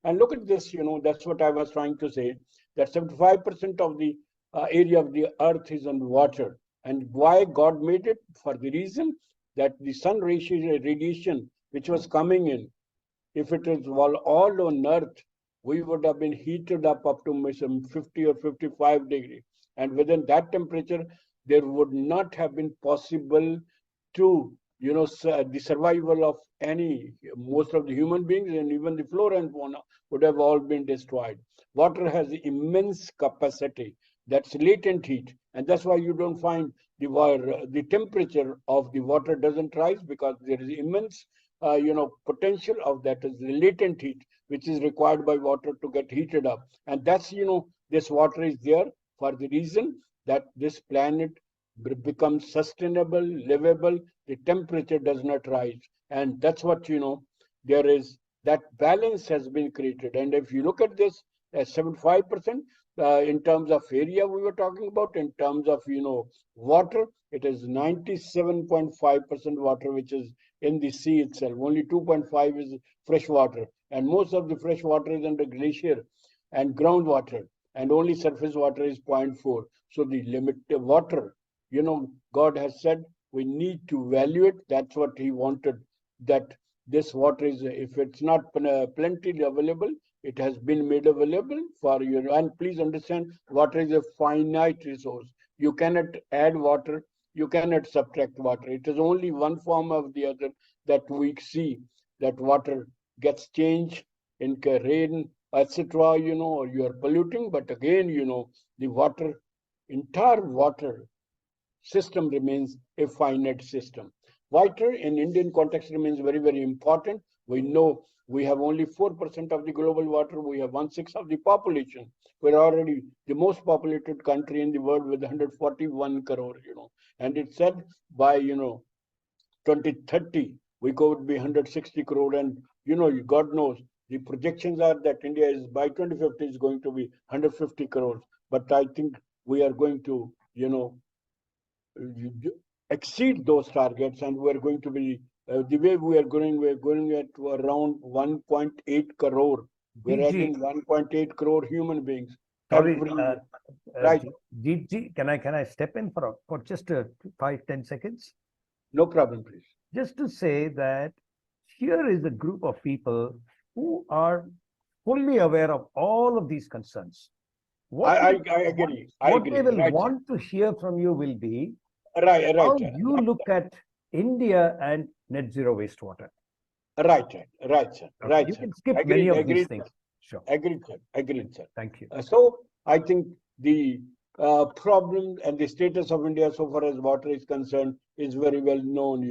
And look at this, that's what I was trying to say, that 75% of the area of the earth is on water. And why God made it? For the reason that the sun radiation which was coming in, if it is all on earth, we would have been heated up to some 50 or 55 degrees. And within that temperature, there would not have been possible to, the survival of most of the human beings, and even the flora and fauna would have all been destroyed. Water has immense capacity. That's latent heat. And that's why you don't find the temperature of the water doesn't rise, because there is immense potential of that is the latent heat, which is required by water to get heated up. And that's, this water is there for the reason that this planet becomes sustainable, livable, the temperature does not rise. And that's what, there is, that balance has been created. And if you look at this as 75%, in terms of area we were talking about, in terms of, water, it is 97.5% water, which is in the sea itself. Only 2.5 is fresh water. And most of the fresh water is under glacier and groundwater. And only surface water is 0.4. So the limit of water, God has said we need to value it. That's what he wanted, that this water is, if it's not plenty available, it has been made available for you. And please understand, water is a finite resource. You cannot add water, you cannot subtract water. It is only one form of the other that we see, that water gets changed in rain, etc., or you are polluting. But again, the entire water system remains a finite system. Water in Indian context remains very, very important. We know we have only 4% of the global water. We have 1/6 of the population. We're already the most populated country in the world with 141 crore, And it's said by, 2030, we could be 160 crore. And, God knows, the projections are that India is by 2050 is going to be 150 crores. But I think we are going to, exceed those targets, and we're going to be the way we're going at around 1.8 crore. We're adding 1.8 crore human beings. Sorry, right. Can I step in for just 5-10 seconds? No problem, please. Just to say that here is a group of people who are fully aware of all of these concerns. I agree. What they will want to hear from you will be how you look at India and net zero wastewater. Right, sir. You can skip many of these things. Sure. Agreed, sir. Thank you. So I think the problem and the status of India so far as water is concerned is very well known,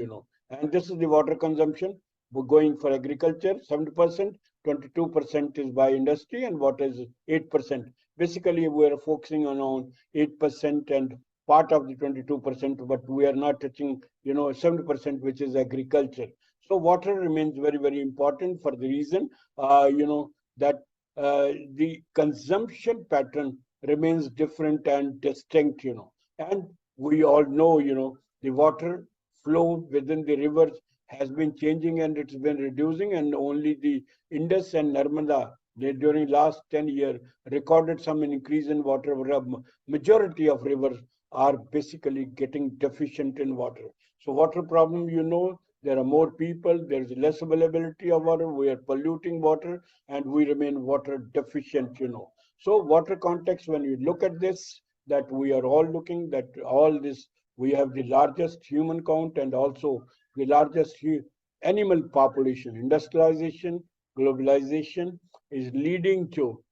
And this is the water consumption. We're going for agriculture, 70%, 22% is by industry, and water is 8%. Basically, we're focusing on 8% and part of the 22%, but we are not touching, 70%, which is agriculture. So water remains very, very important for the reason, that the consumption pattern remains different and distinct, And we all know, the water flow within the rivers has been changing and it's been reducing, and only the Indus and Narmada during last 10 years recorded some increase in water. Majority of rivers are basically getting deficient in water. So water problem, there are more people, there's less availability of water, we are polluting water, and we remain water deficient, So water context, when you look at this, that we are all looking, that all this, we have the largest human count and also the largest animal population. Industrialization, globalization is leading to,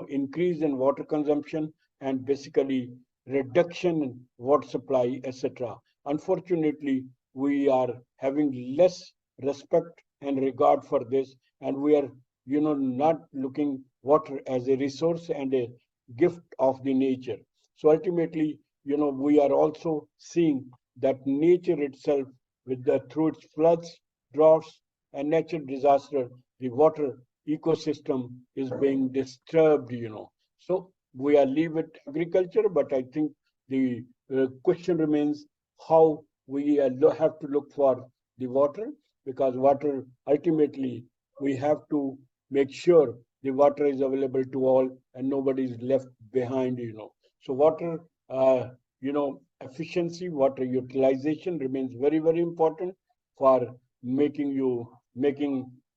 increase in water consumption and basically reduction in water supply, etc. Unfortunately, we are having less respect and regard for this, and we are, not looking water as a resource and a gift of the nature. So ultimately, we are also seeing that nature itself, through its floods, droughts, and natural disaster, the water ecosystem is being disturbed, So we are leave it agriculture, but I think the question remains how we have to look for the water, because water ultimately we have to make sure the water is available to all and nobody is left behind, So water, efficiency, water utilization remains very, very important for making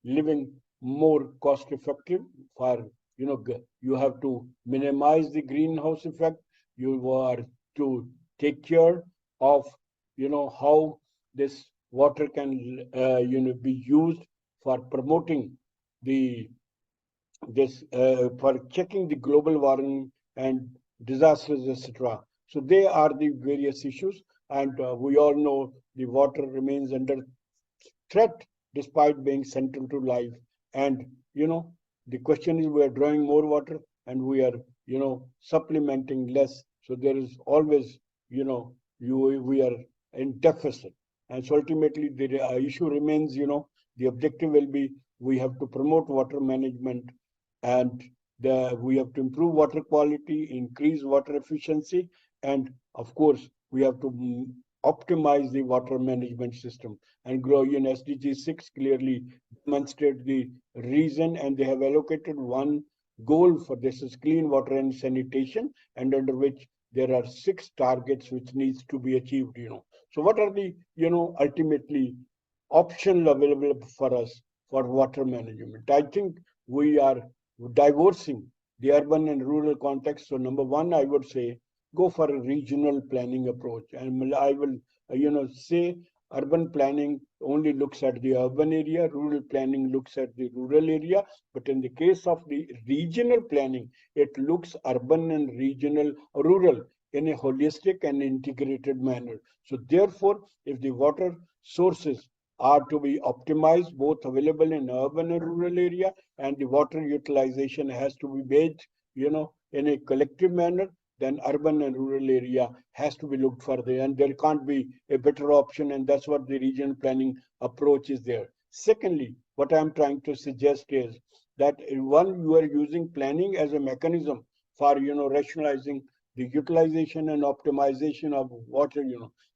living more cost effective. For you have to minimize the greenhouse effect. You are to take care of how this water can be used for promoting the this for checking the global warming and disasters, etc. So they are the various issues, and we all know the water remains under threat despite being central to life. And the question is, we are drawing more water and we are supplementing less. So there is always we are in deficit. And so ultimately the issue remains, the objective will be, we have to promote water management, and we have to improve water quality, increase water efficiency, and of course we have to optimize the water management system. And grow in SDG 6 clearly demonstrate the reason, and they have allocated one goal for this is clean water and sanitation, and under which there are 6 targets which needs to be achieved. So what are the ultimately options available for us for water management? I think we are divorcing the urban and rural context. So number one, I would say go for a regional planning approach. And I will, say urban planning only looks at the urban area, rural planning looks at the rural area. But in the case of the regional planning, it looks urban and regional, rural in a holistic and integrated manner. So therefore, if the water sources are to be optimized, both available in urban and rural area, and the water utilization has to be made, in a collective manner, then urban and rural area has to be looked further, and there can't be a better option, and that's what the regional planning approach is there. Secondly, what I'm trying to suggest is that one, you are using planning as a mechanism for rationalizing the utilization and optimization of water.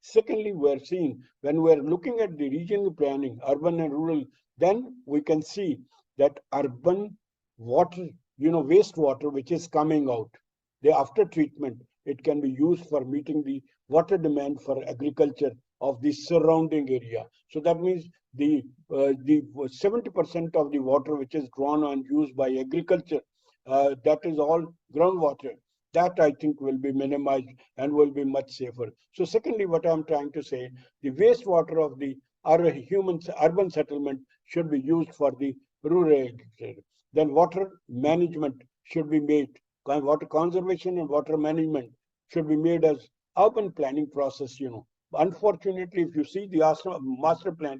Secondly, we are seeing, when we are looking at the regional planning, urban and rural, then we can see that urban water, wastewater which is coming out, the after treatment, it can be used for meeting the water demand for agriculture of the surrounding area. So that means the 70% of the water which is drawn and used by agriculture, that is all groundwater. That I think will be minimized and will be much safer. So secondly, what I'm trying to say, the wastewater of the urban settlement should be used for the rural agriculture. Then water management should be made, water conservation and water management should be made as urban planning process. Unfortunately, if you see the master plan,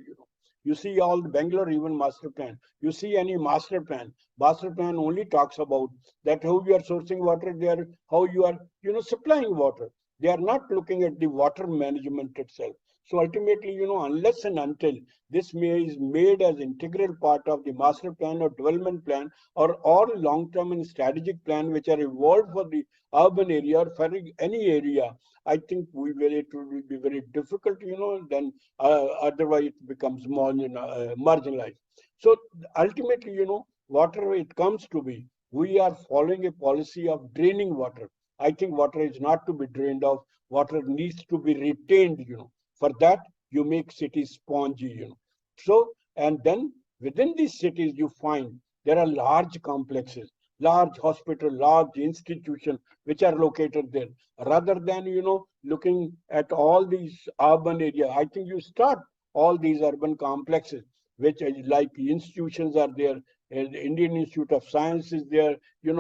you see all the Bangalore even master plan, you see any master plan only talks about that how you are sourcing water there, how you are supplying water. They are not looking at the water management itself. So ultimately, unless and until this is made as integral part of the master plan or development plan, or all long-term and strategic plan which are evolved for the urban area or for any area, I think it will be very difficult, then otherwise it becomes more marginalized. So ultimately, water it comes to be, we are following a policy of draining water. I think water is not to be drained off. Water needs to be retained. For that, you make cities spongy. So, and then within these cities, you find there are large complexes, large hospital, large institutions which are located there. Rather than looking at all these urban areas, I think you start all these urban complexes, which like institutions are there. The Indian Institute of Science is there. You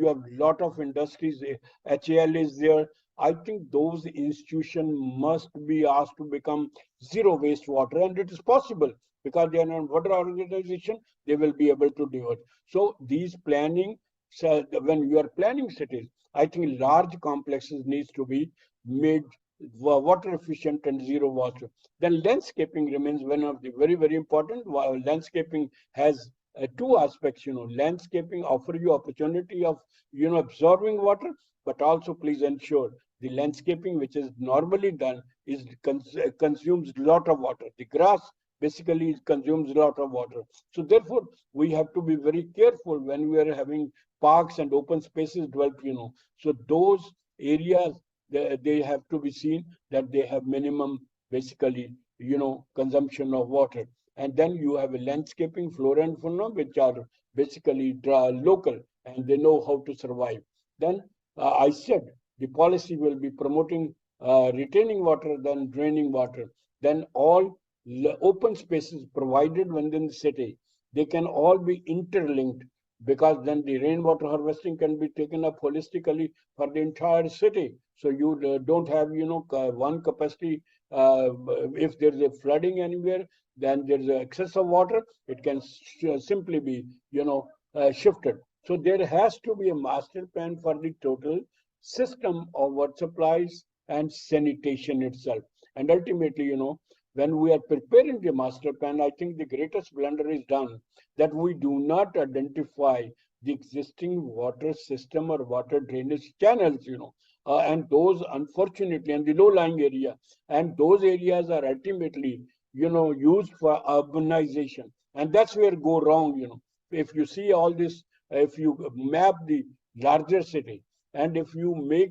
have a lot of industries. HAL is there. I think those institutions must be asked to become zero wastewater, and it is possible because they are not water organization. They will be able to do it. So these planning, so when you are planning cities, I think large complexes needs to be made water efficient and zero water. Then landscaping remains one of the very, very important. Landscaping has two aspects. Landscaping offer you opportunity of absorbing water, but also please ensure the landscaping which is normally done is consumes a lot of water. The grass basically it consumes a lot of water. So therefore, we have to be very careful when we are having parks and open spaces developed, So those areas, they have to be seen that they have minimum, basically, consumption of water. And then you have a landscaping, flora and fauna, which are basically local, and they know how to survive. Then I said the policy will be promoting retaining water than draining water. Then all open spaces provided within the city, they can all be interlinked, because then the rainwater harvesting can be taken up holistically for the entire city. So you don't have, one capacity. If there's a flooding anywhere, then there's an excess of water. It can simply be, shifted. So there has to be a master plan for the total system of water supplies and sanitation itself. And ultimately, when we are preparing the master plan, I think the greatest blunder is done that we do not identify the existing water system or water drainage channels, and those, unfortunately, and the low-lying area, and those areas are ultimately, used for urbanization, and that's where go wrong. If you see all this, if you map the larger city, and if you make,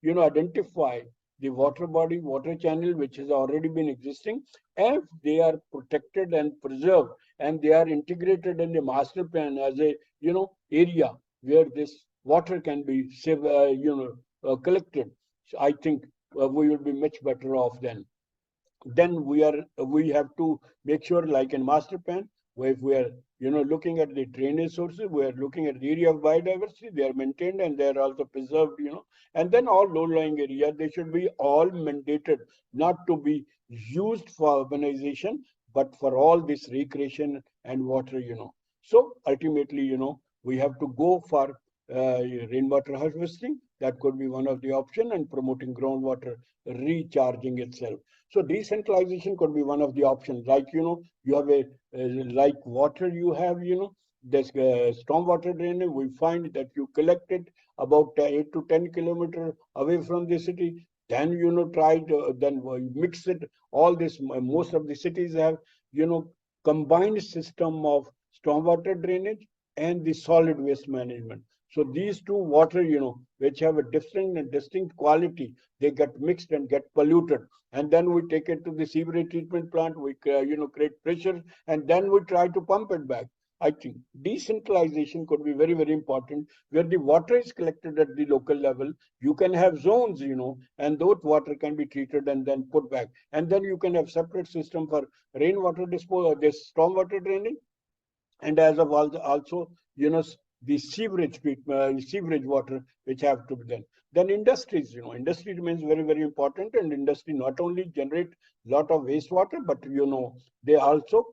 identify the water body, water channel, which has already been existing, if they are protected and preserved, and they are integrated in the master plan as a, area where this water can be collected, so I think we will be much better off then. Then we have to make sure, like in master plan, where if we are, looking at the drainage sources, we are looking at the area of biodiversity, they are maintained and they are also preserved, and then all low-lying areas, they should be all mandated not to be used for urbanization, but for all this recreation and water. So ultimately, we have to go for rainwater harvesting. That could be one of the option, and promoting groundwater recharging itself. So decentralization could be one of the options. Like, you have a like water, you have, this stormwater drainage. We find that you collect it about 8 to 10 kilometers away from the city. Then, try to then mix it. All this, most of the cities have, combined system of stormwater drainage and the solid waste management. So these two water, which have a different and distinct quality, they get mixed and get polluted. And then we take it to the sewerage treatment plant, we create pressure, and then we try to pump it back. I think decentralization could be very, very important, where the water is collected at the local level. You can have zones, and those water can be treated and then put back. And then you can have separate system for rainwater disposal, this stormwater drainage, and as of also, the sewerage water, which have to be done. Then industries, industry remains very, very important, and industry not only generate lot of wastewater, but they also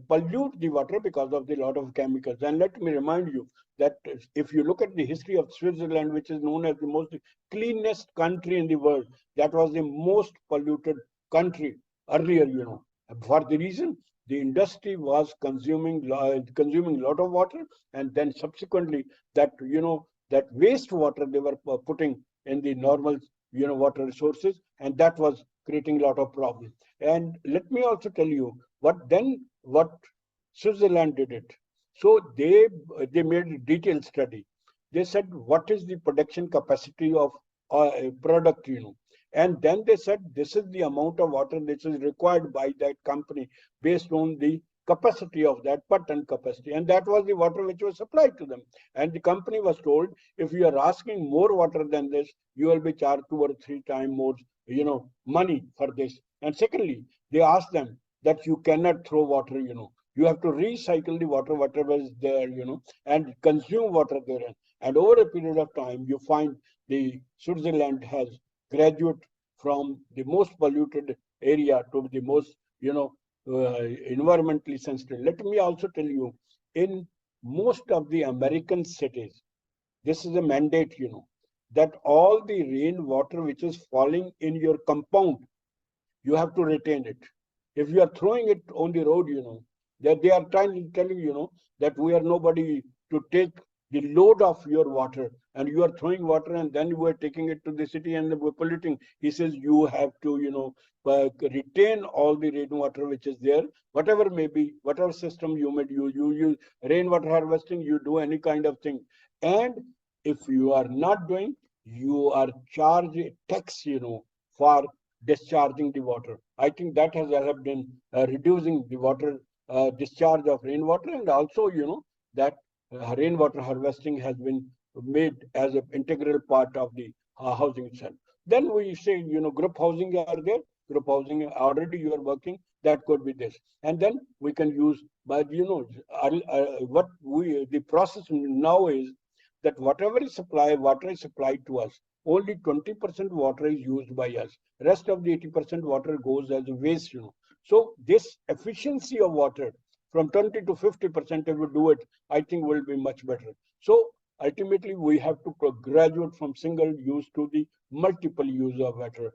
pollute the water because of the lot of chemicals. And let me remind you that if you look at the history of Switzerland, which is known as the most cleanest country in the world, that was the most polluted country earlier, for the reason the industry was consuming a lot of water, and then subsequently that, that wastewater they were putting in the normal, water resources, and that was creating a lot of problems. And let me also tell you what Switzerland did it. So they made a detailed study. They said what is the production capacity of a product, and then they said this is the amount of water which is required by that company based on the capacity of that per ton capacity, and that was the water which was supplied to them. And the company was told, if you are asking more water than this, you will be charged 2 or 3 times more, money for this. And secondly, they asked them that you cannot throw water, you have to recycle the water, whatever is there, and consume water there. And over a period of time, you find the Switzerland has graduate from the most polluted area to the most, environmentally sensitive. Let me also tell you, in most of the American cities, this is a mandate, that all the rainwater which is falling in your compound, you have to retain it. If you are throwing it on the road, that they are telling, that we are nobody to take the load of your water, and you are throwing water and then you are taking it to the city and we're polluting. He says you have to, retain all the rainwater which is there, whatever may be, whatever system you may use, you use rainwater harvesting, you do any kind of thing. And if you are not doing, you are charged tax, for discharging the water. I think that has helped in reducing the water discharge of rainwater, and also, that rainwater harvesting has been made as an integral part of the housing itself. Then we say, group housing are there, group housing already you are working, that could be this. And then we can use, but the process now is that whatever is supplied, water is supplied to us. Only 20% water is used by us. Rest of the 80% water goes as waste. So this efficiency of water from 20 to 50%, if we do it, I think will be much better. So ultimately, we have to graduate from single use to the multiple use of water.